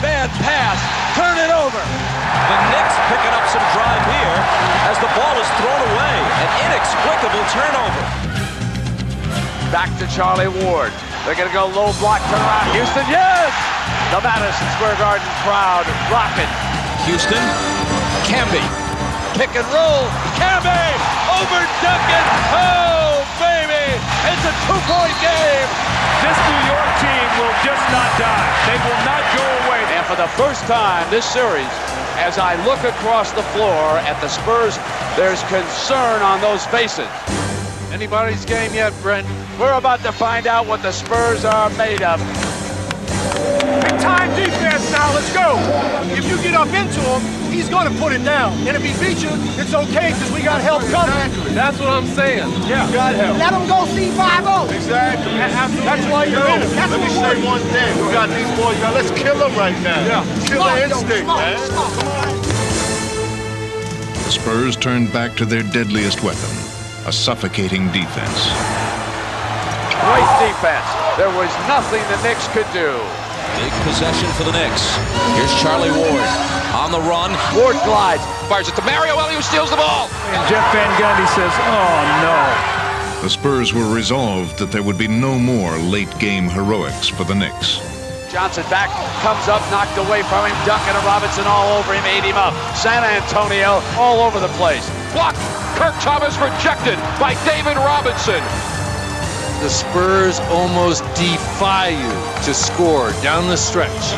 Bad pass. Turn it over. The Knicks picking up some drive here as the ball is thrown away. An inexplicable turnover. Back to Charlie Ward. They're going to go low block, turn around. Houston, yes! The Madison Square Garden crowd rocking. Houston, Camby. Pick and roll. Camby over Duncan. Oh, baby! It's a two-point game. This New York team will just not die. They will not go away. And for the first time this series, as I look across the floor at the Spurs, there's concern on those faces. Anybody's game yet, Brent? We're about to find out what the Spurs are made of. Big time defense now, let's go. If you get up into him, he's going to put it down. And if he beats you, it's okay because we got help coming. Exactly. That's what I'm saying. Yeah. You got help. Let him go C5-0. Exactly. That's why you're in it. Let me say one thing. We got these boys. Let's kill them right now. Yeah. Killer instinct, man. Come on. The Spurs turned back to their deadliest weapon, a suffocating defense. Great defense. There was nothing the Knicks could do. Big possession for the Knicks. Here's Charlie Ward on the run. Ward glides. Fires it to Mario Ellie, who steals the ball. And Jeff Van Gundy says, oh, no. The Spurs were resolved that there would be no more late-game heroics for the Knicks. Johnson back, comes up, knocked away from him. Duncan and Robinson all over him, ate him up. San Antonio all over the place. Blocked. Kirk Thomas rejected by David Robinson. The Spurs almost defy you to score down the stretch.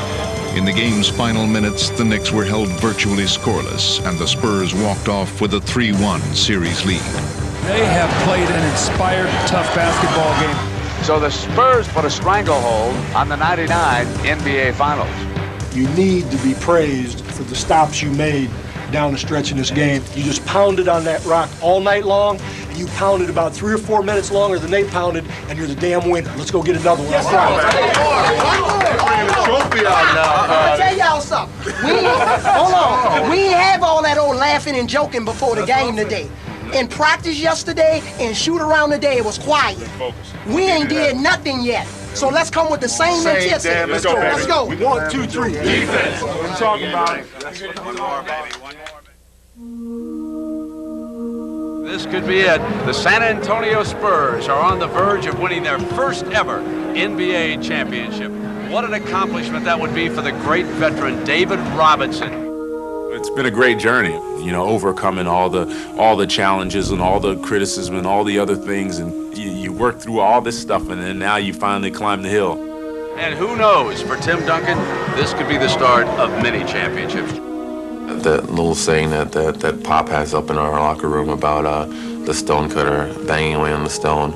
In the game's final minutes, the Knicks were held virtually scoreless, and the Spurs walked off with a 3-1 series lead. They have played an inspired, tough basketball game. So the Spurs put a stranglehold on the '99 NBA Finals. You need to be praised for the stops you made down the stretch in this game. You just pounded on that rock all night long, and you pounded about 3 or 4 minutes longer than they pounded, and you're the damn winner. Let's go get another one. Yes, Bring the trophy out now. I'm gonna tell y'all something. Hold on. We ain't have all that old laughing and joking before the game today. In practice yesterday and shoot around today, it was quiet. We ain't did nothing yet. So let's come with the same intensity. Let's go, Let's go. 1, 2, 3. Defense. What I'm talking about. This could be it. The San Antonio Spurs are on the verge of winning their first ever NBA championship. What an accomplishment that would be for the great veteran David Robinson. It's been a great journey, you know, overcoming all the challenges and all the criticism and all the other things, and you work through all this stuff, and then now you finally climb the hill. And who knows, for Tim Duncan, this could be the start of many championships. That little saying that Pop has up in our locker room about the stone cutter banging away on the stone,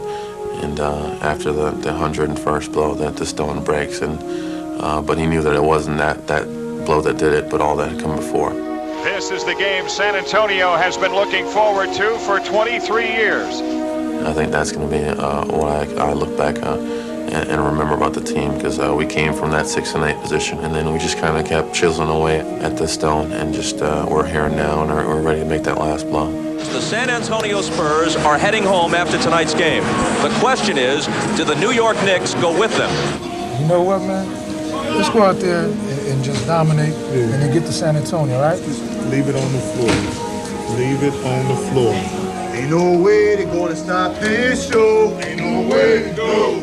and after the 101st blow that the stone breaks, and but he knew that it wasn't that blow that did it, but all that had come before. This is the game San Antonio has been looking forward to for 23 years. I think that's going to be what I look back and remember about the team, because we came from that 6-8 position, and then we just kind of kept chiseling away at the stone, and just we're here now, and we're ready to make that last blow. The San Antonio Spurs are heading home after tonight's game. The question is, do the New York Knicks go with them? You know what, man? Let's go out there and just dominate and then get to San Antonio, right? Leave it on the floor. Leave it on the floor. Ain't no way they're gonna stop this show. Ain't no way. No.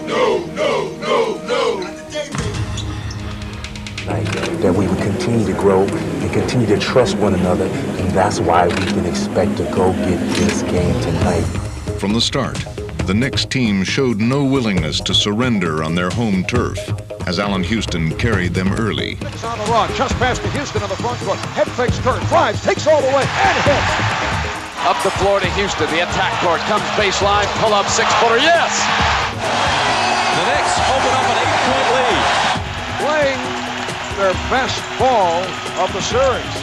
That we would continue to grow and continue to trust one another, and that's why we can expect to go get this game tonight. From the start, the Knicks team showed no willingness to surrender on their home turf, as Allen Houston carried them early. Knicks on the run, just past to Houston on the front foot. Head fakes, turn, drives, takes all the way, and hits. Up the floor to Houston, the attack court comes baseline, pull up 6-footer, yes! The Knicks open up an 8-point lead. Playing their best ball of the series.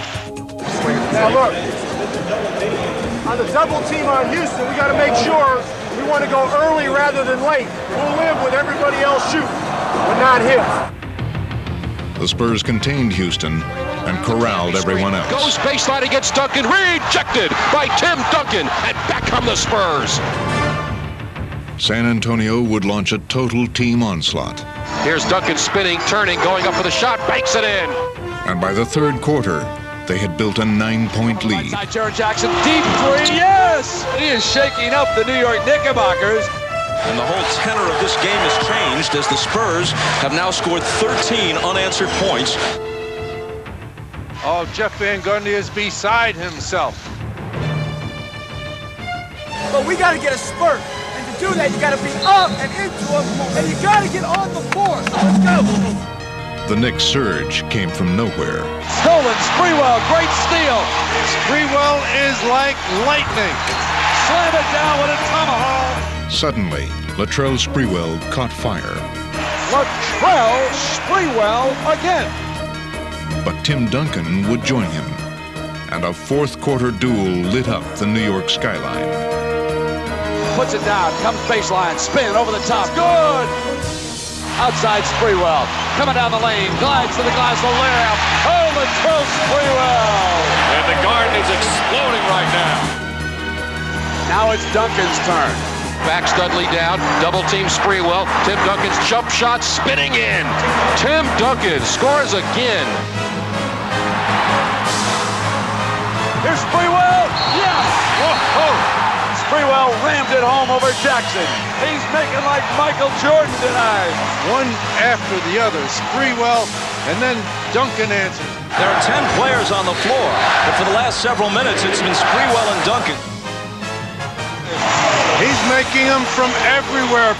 Now look, on the double team on Houston, we got to make sure we want to go early rather than late. We'll live with everybody else shooting, but not him. The Spurs contained Houston and corralled everyone else. Goes baseline against Duncan, rejected by Tim Duncan, and back come the Spurs. San Antonio would launch a total team onslaught. Here's Duncan spinning, turning, going up for the shot, banks it in. And by the third quarter, they had built a 9-point lead. Jaren Jackson, deep three, yes! He is shaking up the New York Knickerbockers. And the whole tenor of this game has changed as the Spurs have now scored 13 unanswered points. Oh, Jeff Van Gundy is beside himself. But we got to get a spurt. And to do that, you got to be up and into them, and you got to get on the floor. So let's go. The Knicks' surge came from nowhere. Stolen, Sprewell, great steal. Sprewell is like lightning. Slam it down with a tomahawk. Suddenly, Latrell Sprewell caught fire. Latrell Sprewell again. But Tim Duncan would join him, and a fourth-quarter duel lit up the New York skyline. Puts it down, comes baseline, spin over the top, good! Outside Sprewell, coming down the lane, glides to the glass, the layup. Oh, Latrell Sprewell! And the Garden is exploding right now. Now it's Duncan's turn. Back Studley down, double team Sprewell. Tim Duncan's jump shot spinning in. Tim Duncan scores again. Here's Sprewell, yes! Whoa. Sprewell rammed it home over Jackson. He's making like Michael Jordan tonight. One after the other, Sprewell, and then Duncan answers. There are 10 players on the floor, but for the last several minutes, it's been Sprewell and Duncan. He's making them from everywhere.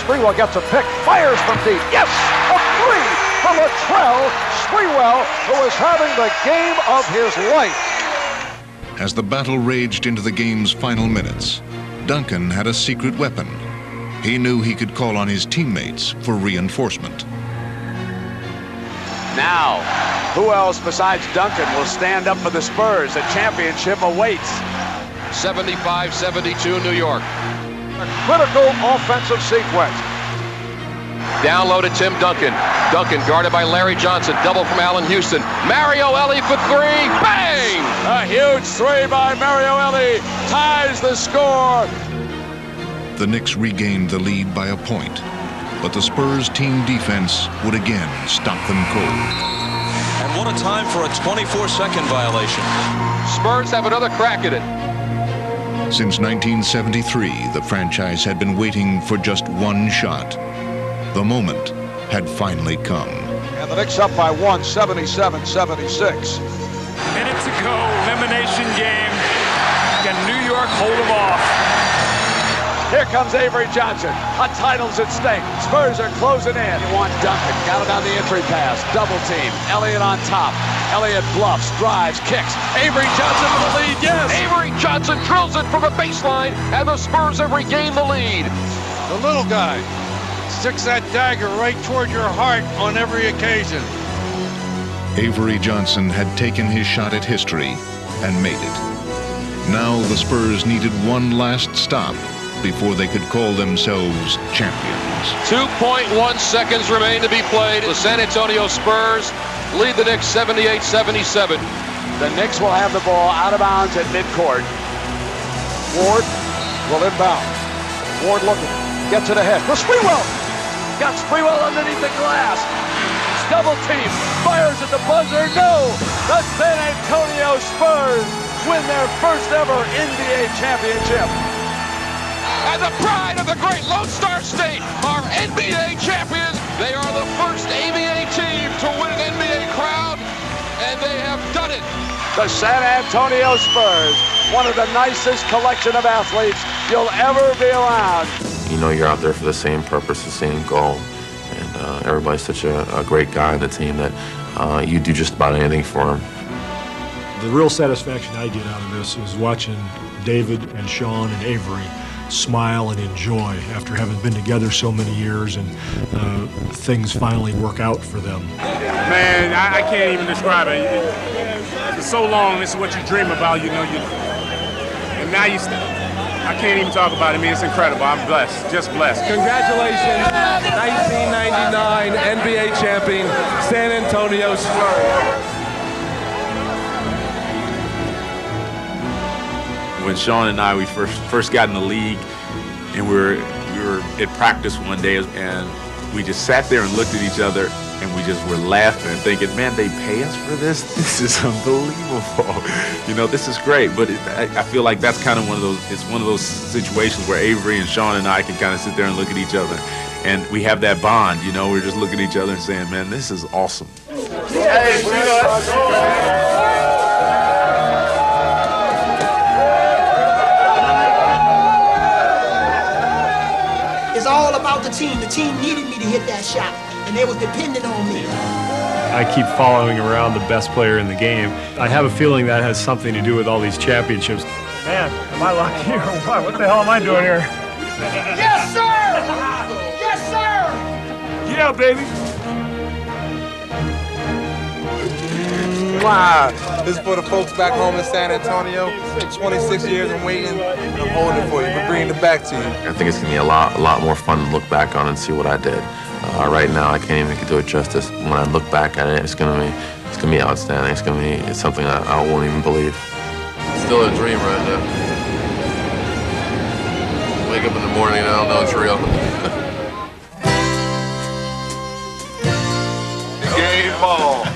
Sprewell gets a pick, fires from deep. Yes, a three from Latrell Sprewell, who is having the game of his life. As the battle raged into the game's final minutes, Duncan had a secret weapon. He knew he could call on his teammates for reinforcement. Now, who else besides Duncan will stand up for the Spurs? The championship awaits. 75-72 New York. A critical offensive sequence. Down low to Tim Duncan. Duncan guarded by Larry Johnson. Double from Allen Houston. Mario Elie for three. Bang! A huge three by Mario Elie ties the score. The Knicks regained the lead by a point, but the Spurs team defense would again stop them cold. And what a time for a 24-second violation. Spurs have another crack at it. Since 1973, the franchise had been waiting for just one shot. The moment had finally come. And the Knicks up by one, 77-76. Minutes ago, elimination game. Can New York hold them off? Here comes Avery Johnson. A title's at stake. Spurs are closing in. You want Duncan. Got it on the entry pass. Double team. Elliott on top. Elliott bluffs, drives, kicks. Avery Johnson for the lead. Yes. Avery Johnson drills it from the baseline, and the Spurs have regained the lead. The little guy sticks that dagger right toward your heart on every occasion. Avery Johnson had taken his shot at history and made it. Now the Spurs needed one last stop before they could call themselves champions. 2.1 seconds remain to be played. The San Antonio Spurs lead the Knicks 78-77. The Knicks will have the ball out of bounds at midcourt. Ward will inbound. Ward looking, gets it ahead. For Sprewell! Got Sprewell underneath the glass. Double team, fires at the buzzer, no! The San Antonio Spurs win their first ever NBA championship. And the pride of the great Lone Star State are NBA champions. They are the first ABA team to win an NBA crowd, and they have done it. The San Antonio Spurs, one of the nicest collection of athletes you'll ever be around. You know you're out there for the same purpose, the same goal. And everybody's such a great guy on the team that you do just about anything for him. The real satisfaction I get out of this is watching David and Sean and Avery smile and enjoy after having been together so many years, and things finally work out for them. Man, I can't even describe it. For so long, this is what you dream about. You know, now I can't even talk about it. I mean, it's incredible. I'm blessed, just blessed. Congratulations, 1999 NBA champion, San Antonio Spurs. When Sean and I, we first got in the league, and we were at practice one day, and we just sat there and looked at each other, and we just were laughing and thinking, man, they pay us for this? This is unbelievable. You know, this is great. But I feel like that's kind of one of those situations where Avery and Sean and I can kind of sit there and look at each other, and we have that bond, you know, we're just looking at each other and saying, man, this is awesome. It's all about the team. The team needed me to hit that shot, and they was dependent on me. I keep following around the best player in the game. I have a feeling that has something to do with all these championships. Man, am I lucky or what? What the hell am I doing here? Yes, sir! Yes, sir! Yeah, baby. Wow. This is for the folks back home in San Antonio. 26 years I'm waiting, and I'm holding it for you. We're bringing it back to you. I think it's gonna be a lot more fun to look back on and see what I did. Right now, I can't even do it justice. When I look back at it, it's gonna be outstanding. It's something I won't even believe. It's still a dream right now. Wake up in the morning and I don't know it's real. Game ball.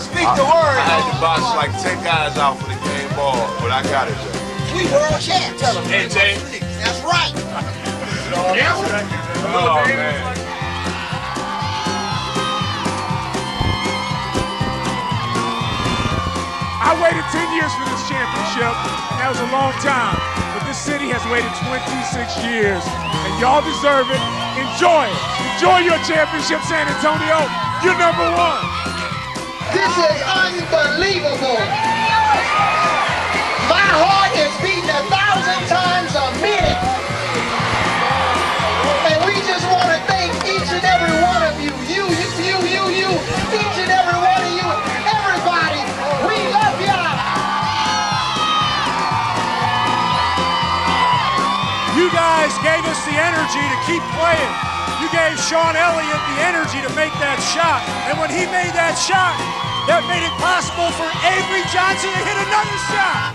Speak the word. I had to box like 10 guys out for the game ball, but I got it, though. We world champs. Tell them. Hey, Jay. That's right. Oh, man. I waited 10 years for this championship, and that was a long time. But this city has waited 26 years, and y'all deserve it. Enjoy it. Enjoy your championship, San Antonio. You're number one. This is unbelievable. My heart is beating 1,000 times a minute. And we just want to thank each and every one of you. You, each and every one of you. Everybody, we love y'all. You guys gave us the energy to keep playing. You gave Sean Elliott the energy to make that shot. And when he made that shot, that made it possible for Avery Johnson to hit another shot.